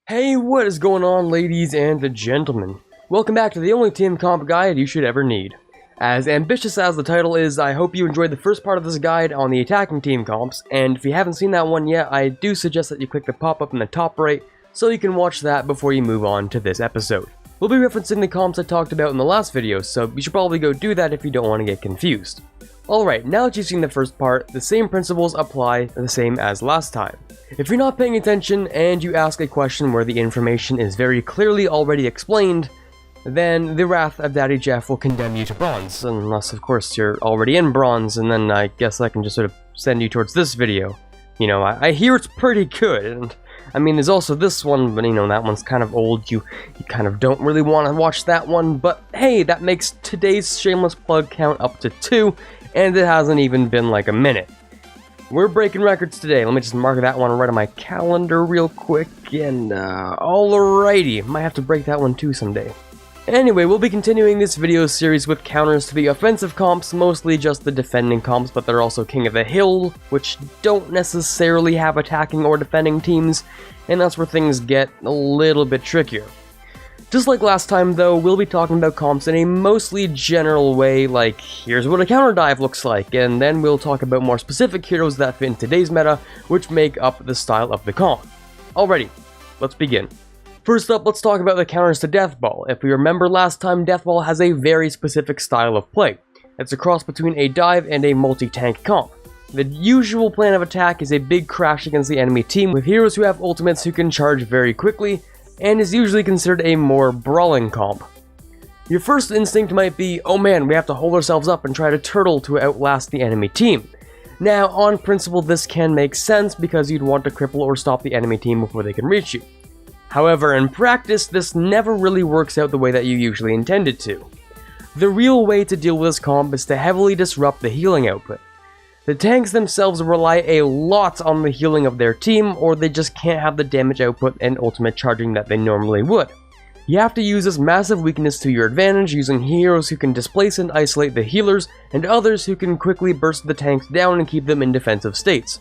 Hey, what is going on, ladies and gentlemen? Welcome back to the only team comp guide you should ever need. As ambitious as the title is, I hope you enjoyed the first part of this guide on the attacking team comps, and if you haven't seen that one yet, I do suggest that you click the pop-up in the top right so you can watch that before you move on to this episode. We'll be referencing the comps I talked about in the last video, so you should probably go do that if you don't want to get confused. Alright, now that you've seen the first part, the same principles apply the same as last time. If you're not paying attention and you ask a question where the information is very clearly already explained, then the wrath of Daddy Jeff will condemn you to bronze, unless of course you're already in bronze, and then I guess I can just sort of send you towards this video. You know, I hear it's pretty good, and I mean there's also this one, but you know, that one's kind of old, you kind of don't really want to watch that one, but hey, that makes today's shameless plug count up to 2, and it hasn't even been like a minute. We're breaking records today. Let me just mark that one right on my calendar real quick, and alrighty, might have to break that one too someday. Anyway, we'll be continuing this video series with counters to the offensive comps, mostly just the defending comps, but they're also King of the Hill, which don't necessarily have attacking or defending teams, and that's where things get a little bit trickier. Just like last time though, we'll be talking about comps in a mostly general way, like here's what a counter dive looks like, and then we'll talk about more specific heroes that fit in today's meta, which make up the style of the comp. Alrighty, let's begin. First up, let's talk about the counters to Deathball. If we remember last time, Deathball has a very specific style of play. It's a cross between a dive and a multi-tank comp. The usual plan of attack is a big crash against the enemy team with heroes who have ultimates who can charge very quickly, and is usually considered a more brawling comp. Your first instinct might be, oh man, we have to hold ourselves up and try to turtle to outlast the enemy team. Now, on principle, this can make sense because you'd want to cripple or stop the enemy team before they can reach you. However, in practice, this never really works out the way that you usually intended to. The real way to deal with this comp is to heavily disrupt the healing output. The tanks themselves rely a lot on the healing of their team, or they just can't have the damage output and ultimate charging that they normally would. You have to use this massive weakness to your advantage, using heroes who can displace and isolate the healers, and others who can quickly burst the tanks down and keep them in defensive states.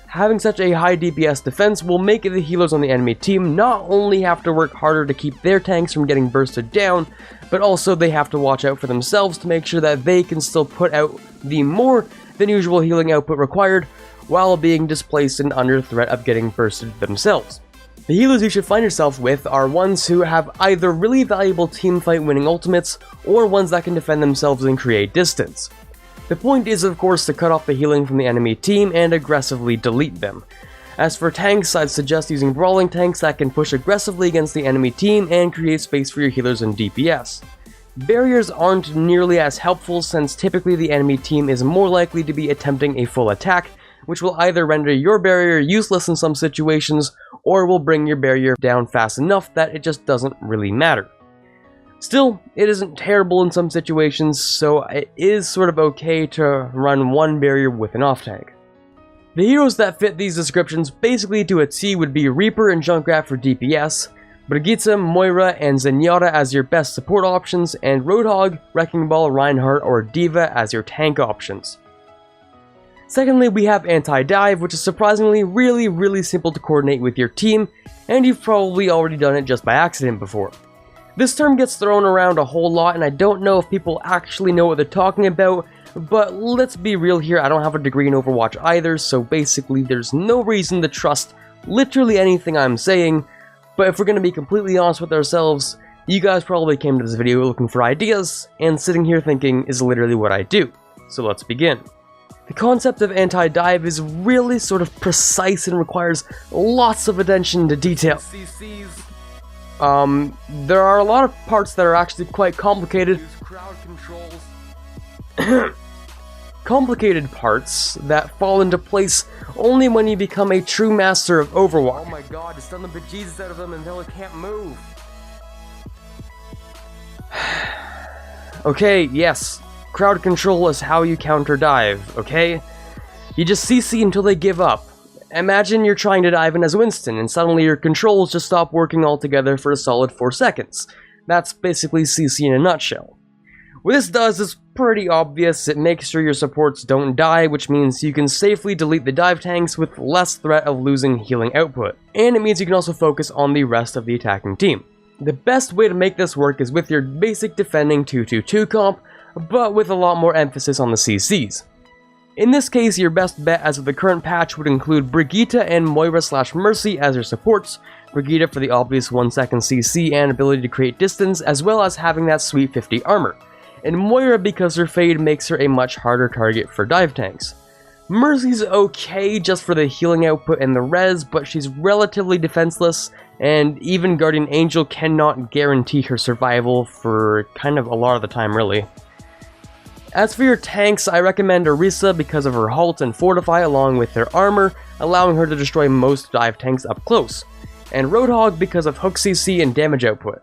Having such a high DPS defense will make the healers on the enemy team not only have to work harder to keep their tanks from getting bursted down, but also they have to watch out for themselves to make sure that they can still put out the more than usual healing output required while being displaced and under threat of getting bursted themselves. The healers you should find yourself with are ones who have either really valuable teamfight winning ultimates or ones that can defend themselves and create distance. The point is of course to cut off the healing from the enemy team and aggressively delete them. As for tanks, I'd suggest using brawling tanks that can push aggressively against the enemy team and create space for your healers and DPS. Barriers aren't nearly as helpful since typically the enemy team is more likely to be attempting a full attack, which will either render your barrier useless in some situations, or will bring your barrier down fast enough that it just doesn't really matter. Still, it isn't terrible in some situations, so it is sort of okay to run one barrier with an off-tank. The heroes that fit these descriptions basically to a T would be Reaper and Junkrat for DPS, Brigitte, Moira, and Zenyatta as your best support options, and Roadhog, Wrecking Ball, Reinhardt, or D.Va as your tank options. Secondly, we have Anti-Dive, which is surprisingly really simple to coordinate with your team, and you've probably already done it just by accident before. This term gets thrown around a whole lot, and I don't know if people actually know what they're talking about, but let's be real here, I don't have a degree in Overwatch either, so basically there's no reason to trust literally anything I'm saying. But if we're going to be completely honest with ourselves, you guys probably came to this video looking for ideas, and sitting here thinking is literally what I do. So let's begin. The concept of anti-dive is really sort of precise and requires lots of attention to detail. There are a lot of parts that are actually quite complicated. Complicated parts that fall into place only when you become a true master of Overwatch. Oh my god, it's done the bejesus out of them until it can't move. Okay, yes, crowd control is how you counter dive, okay? You just CC until they give up. Imagine you're trying to dive in as Winston and suddenly your controls just stop working altogether for a solid 4 seconds. That's basically CC in a nutshell. What this does is pretty obvious. It makes sure your supports don't die, which means you can safely delete the dive tanks with less threat of losing healing output. And it means you can also focus on the rest of the attacking team. The best way to make this work is with your basic defending 2-2-2 comp, but with a lot more emphasis on the CCs. In this case, your best bet as of the current patch would include Brigitte and Moira/Mercy as your supports, Brigitte for the obvious 1-second CC and ability to create distance, as well as having that sweet 50 armor, and Moira because her fade makes her a much harder target for dive tanks. Mercy's okay just for the healing output and the res, but she's relatively defenseless, and even Guardian Angel cannot guarantee her survival for kind of a lot of the time really. As for your tanks, I recommend Orisa because of her halt and fortify along with their armor, allowing her to destroy most dive tanks up close, and Roadhog because of hook CC and damage output.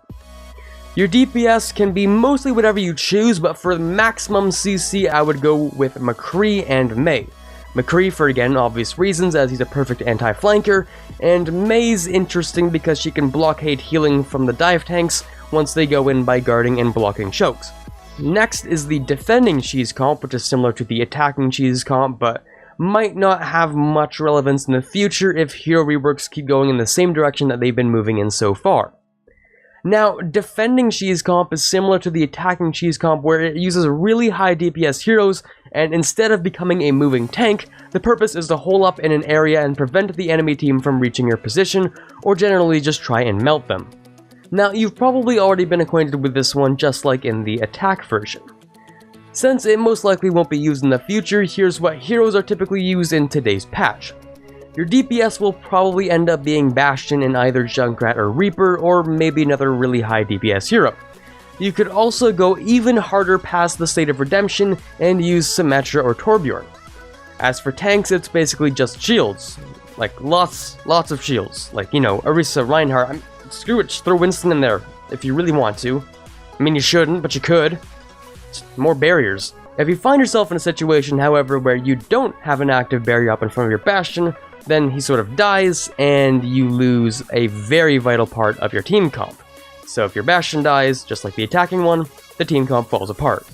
Your DPS can be mostly whatever you choose, but for maximum CC I would go with McCree and Mei. McCree for again obvious reasons as he's a perfect anti-flanker, and Mei's interesting because she can blockade healing from the dive tanks once they go in by guarding and blocking chokes. Next is the defending cheese comp, which is similar to the attacking cheese comp, but might not have much relevance in the future if hero reworks keep going in the same direction that they've been moving in so far. Now, defending cheese comp is similar to the attacking cheese comp where it uses really high DPS heroes, and instead of becoming a moving tank, the purpose is to hole up in an area and prevent the enemy team from reaching your position, or generally just try and melt them. Now, you've probably already been acquainted with this one just like in the attack version. Since it most likely won't be used in the future, here's what heroes are typically used in today's patch. Your DPS will probably end up being Bastion in either Junkrat or Reaper, or maybe another really high DPS hero. You could also go even harder past the State of Redemption and use Symmetra or Torbjorn. As for tanks, it's basically just shields. Like lots of shields. Like, you know, Orisa, Reinhardt. Screw it, just throw Winston in there, if you really want to. I mean, you shouldn't, but you could. Just more barriers. If you find yourself in a situation, however, where you don't have an active barrier up in front of your Bastion, then he sort of dies, and you lose a very vital part of your team comp. So if your Bastion dies, just like the attacking one, the team comp falls apart.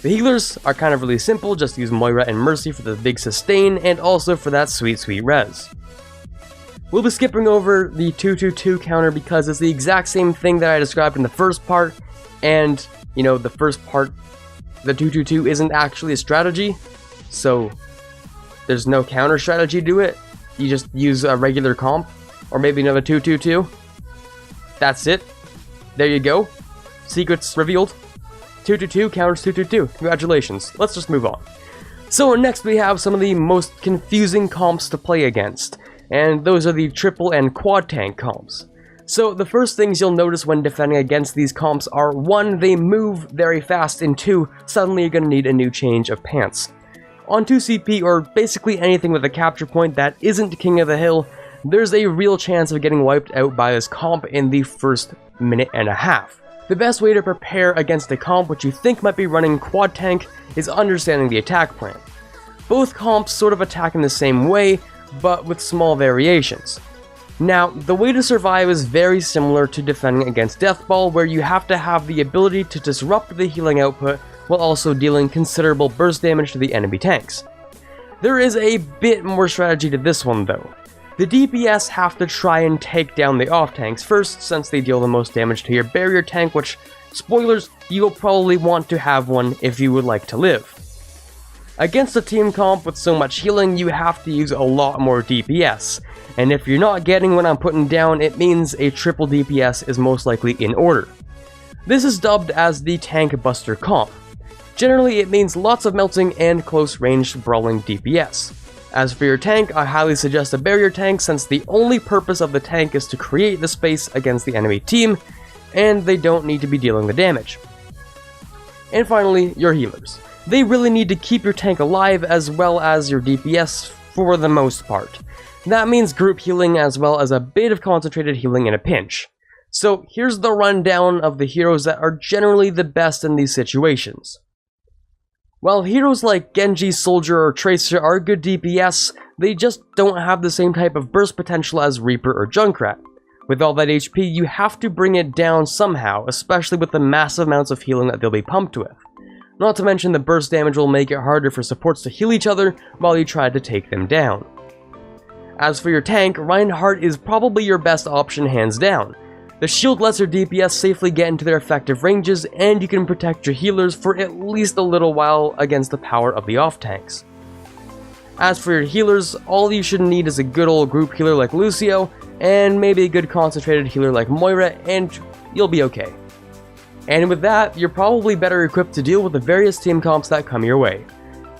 The healers are kind of really simple, just use Moira and Mercy for the big sustain, and also for that sweet res. We'll be skipping over the 2-2-2 counter because it's the exact same thing that I described in the first part, and, you know, the first part, the 2-2-2 isn't actually a strategy, so there's no counter strategy to it. You just use a regular comp, or maybe another 2-2-2. That's it. There you go. Secrets revealed. 2-2-2 counters 2-2-2. Congratulations. Let's just move on. So next we have some of the most confusing comps to play against, and those are the triple and quad tank comps. So the first things you'll notice when defending against these comps are 1, they move very fast, and 2, suddenly you're going to need a new change of pants. On 2CP, or basically anything with a capture point that isn't King of the Hill, there's a real chance of getting wiped out by this comp in the first minute and a half. The best way to prepare against a comp which you think might be running quad tank is understanding the attack plan. Both comps sort of attack in the same way, but with small variations. Now, the way to survive is very similar to defending against Deathball, where you have to have the ability to disrupt the healing output while also dealing considerable burst damage to the enemy tanks. There is a bit more strategy to this one though. The DPS have to try and take down the off tanks first, since they deal the most damage to your barrier tank, which, spoilers, you will probably want to have one if you would like to live. Against a team comp with so much healing, you have to use a lot more DPS, and if you're not getting what I'm putting down, it means a triple DPS is most likely in order. This is dubbed as the Tank Buster comp. Generally, it means lots of melting and close-range brawling DPS. As for your tank, I highly suggest a barrier tank, since the only purpose of the tank is to create the space against the enemy team, and they don't need to be dealing the damage. And finally, your healers. They really need to keep your tank alive as well as your DPS for the most part. That means group healing as well as a bit of concentrated healing in a pinch. So here's the rundown of the heroes that are generally the best in these situations. While heroes like Genji, Soldier, or Tracer are good DPS, they just don't have the same type of burst potential as Reaper or Junkrat. With all that HP, you have to bring it down somehow, especially with the massive amounts of healing that they'll be pumped with. Not to mention the burst damage will make it harder for supports to heal each other while you try to take them down. As for your tank, Reinhardt is probably your best option hands down. The shield lets your DPS safely get into their effective ranges, and you can protect your healers for at least a little while against the power of the off tanks. As for your healers, all you should need is a good old group healer like Lucio, and maybe a good concentrated healer like Moira, and you'll be okay. And with that, you're probably better equipped to deal with the various team comps that come your way.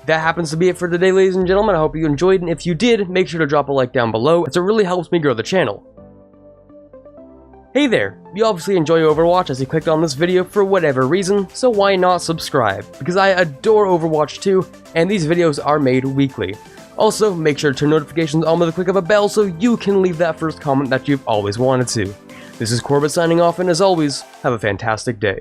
That happens to be it for today, ladies and gentlemen. I hope you enjoyed, and if you did, make sure to drop a like down below, as it really helps me grow the channel. Hey there, you obviously enjoy Overwatch as you clicked on this video for whatever reason, so why not subscribe? Because I adore Overwatch too, and these videos are made weekly. Also, make sure to turn notifications on with a click of a bell so you can leave that first comment that you've always wanted to. This is Quarbit signing off, and as always, have a fantastic day.